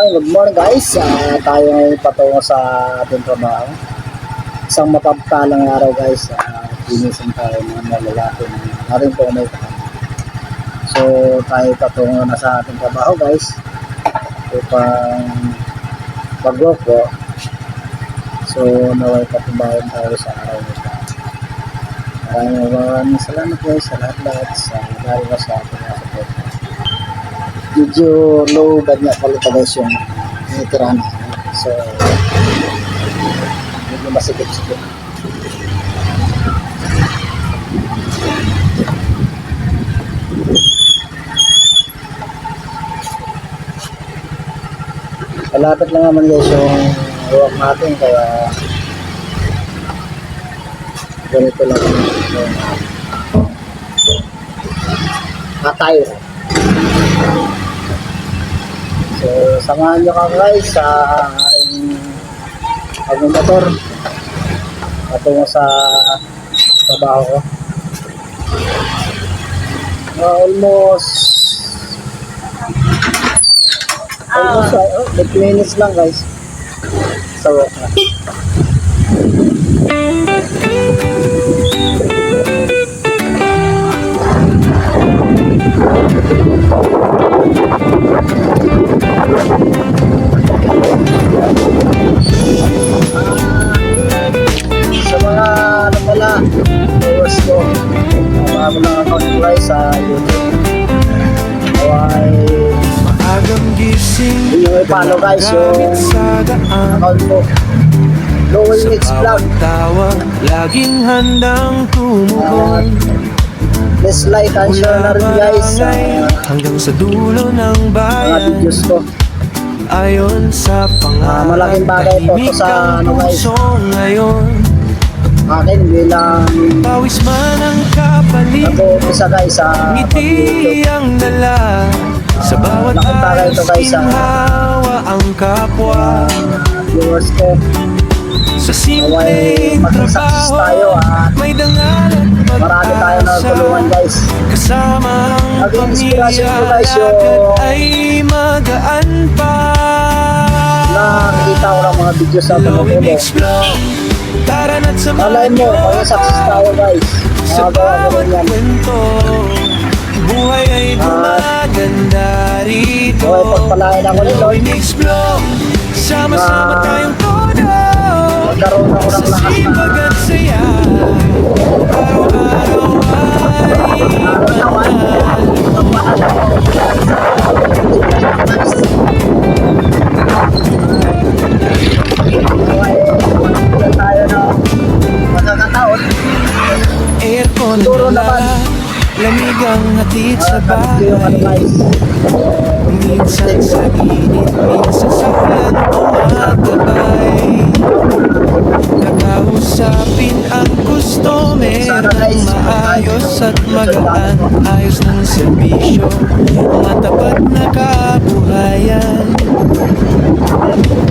Good morning guys. Tayo ngayon patungo sa ating trabaho. Isang mapagpalang araw guys. Pinisan tayo ng mga lalaki na natin po may kasama. So tayo patungo na sa ating trabaho guys. Upang mag-work po. So naway patubayan tayo sa araw nito. Maraming salamat guys sa lahat-lahat sa dahil sa ating support. Medyo low bad nga pala guys yung tinitirahan. So medyo masikip-sikip. Malapit lang naman guys yung work natin, kaya ganito lang tayo. So samahan nyo ka guys sa aking pagmumotor patungo sa trabaho ko. Almost 8 minutes lang guys sa work na. Sa mga ano pala viewers ko, bago lang account ko guys sa YouTube, ay yung i-follow guys yung account ko, Lowell Mix Vlog. Laging handang tumugon. Please like and share na rin guys hanggang sa dulo ng mga bayan. videos ko. Ayon sa malaking bagay po ito sa ano guys, akin bilang pawis man ang kapalit, nag-uumpisa guys sa ngiti ang dala sa bawat malaking bagay ito guys sa hawa ang kapwa. viewers ko. Sa Naway simpleng maging success tayo trabaho at may dangal at marami tayo na tulungan guys. kasama ang Naging inspirasyon ko pamilya, guys yung lakad ay magaan pa. nakikita ko ng mga videos sa Lowell tumutulong. Mix Vlog, tara na't Malay samahan mo, mo maging success tayo guys. sa Magawa ko bawat rin yan. kwento. Buhay ay gumaganda rito. Okay, pagpalain ako ni Lowell Lord. Mix Vlog, sama-sama tayong todo Magkaroon ako sa ng lakas sipag na at saya. Araw-araw ay tayo na magkakataon. aircon Siguro na naman. lamig ang hatid sa Kapit ko yung ano bahay. guys. Minsan sa init, minsan sa ulan tumatagay. Nakausapin ang customer ng maayos at magaan. Ayos ng serbisyo, matapat na kabuhayan.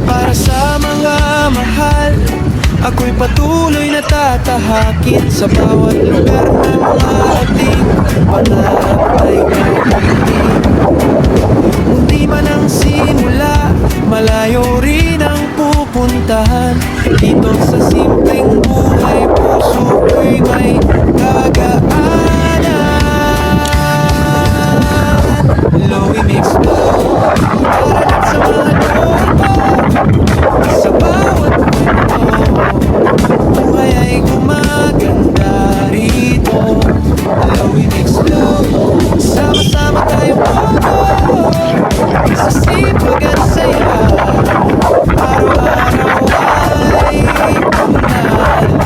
Para sa mga mahal, ako'y patuloy na tatahakin sa bawat lugar na mga ating pangarap ay kakaunti. Munti man ang simula, malayo rin ang pupuntahan. Dito sa simpleng buhay, puso ko'y may gagaanan. Lowell Mix Vlog, tara na't samahan mo ako sa bawat kwento. Buhay ay gumaganda rito. Lowell Mix Vlog, sama-sama tayong todo sa sipag at saya. Araw-araw ay panalo.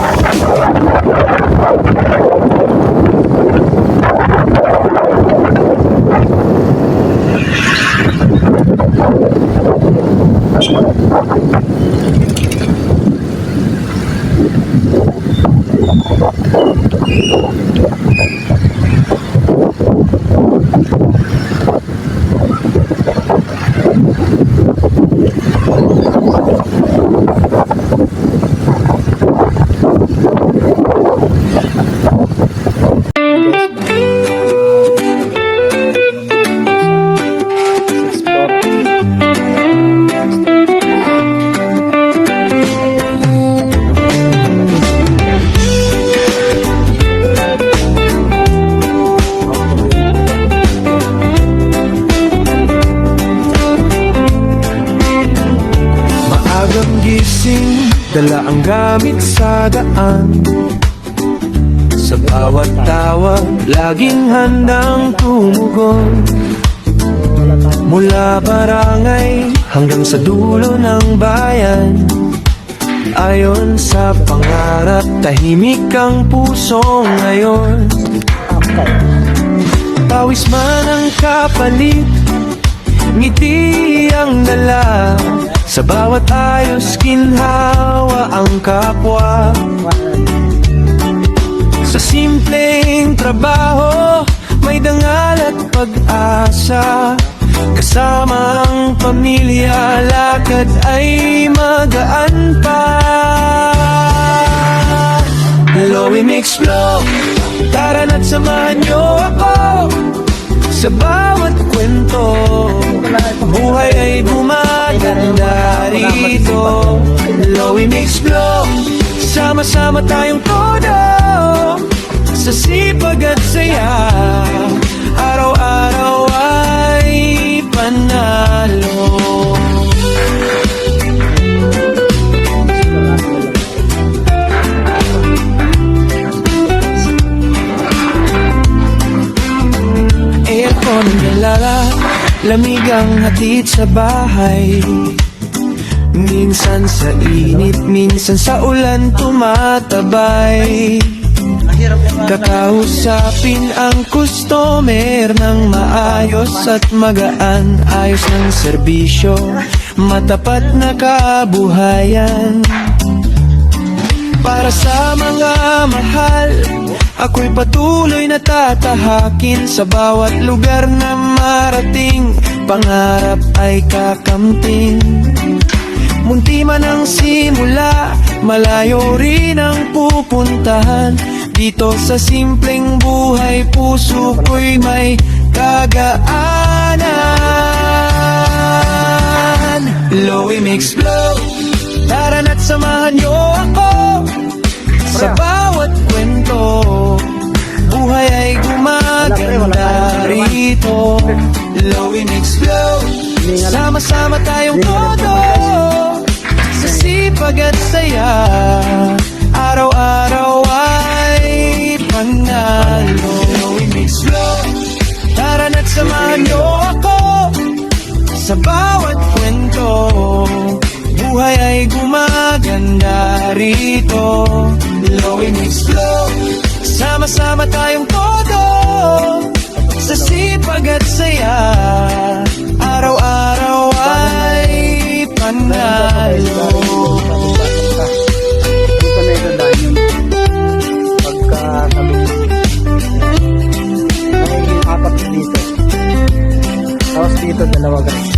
Maagang gising, dala ang gamit sa daan. Sa bawat tawag, laging handang tumugon. Mula barangay hanggang sa dulo ng bayan, ayon sa pangarap, tahimik ang puso ngayon. Pawis man ang kapalit, ngiti ang dala. Sa bawat ayos, ginhawa ang kapwa. Sa simpleng trabaho, may dangal at pag-asa. Kasama ang pamilya, lakad ay magaan pa. Lowy Mix Flow, tara na't samahan niyo ako. Sa bawat kwento, buhay ay gumaganda rito. Lowy Mix Flow, sama-sama tayong todo. Sa sipag at saya, araw-araw ay panalo. Aircon galala, lamig ang hatid sa bahay. Minsan sa init, minsan sa ulan tumatabay. Kakausapin ang customer ng maayos at magaan. Ayos ng serbisyo, matapat na kabuhayan. Para sa mga mahal, ako'y patuloy na tatahakin. Sa bawat lugar na marating, pangarap ay kakamting. Munti man ang simula, malayo rin ang pupuntahan. Dito sa simpleng buhay, puso ko'y may kagaanan. Lowy Mix Flow, tara na't samahan niyo ako. Sa bawat kwento, buhay ay gumaganda rito. Lowy Mix Flow, sama-sama tayong todo. Sa sipag at saya, araw-araw ay panalo. Lowy Mix Flow, tara na't samahan niyo ako. Sa bawat kwento, buhay ay gumaganda rito. Lowy Mix Flow, sama-sama tayong todo. Sa sipag at saya, araw-araw ay panalo. Dito na ito dahil yung pagkakabit. May apat dito. Tapos dito, dalawa guys.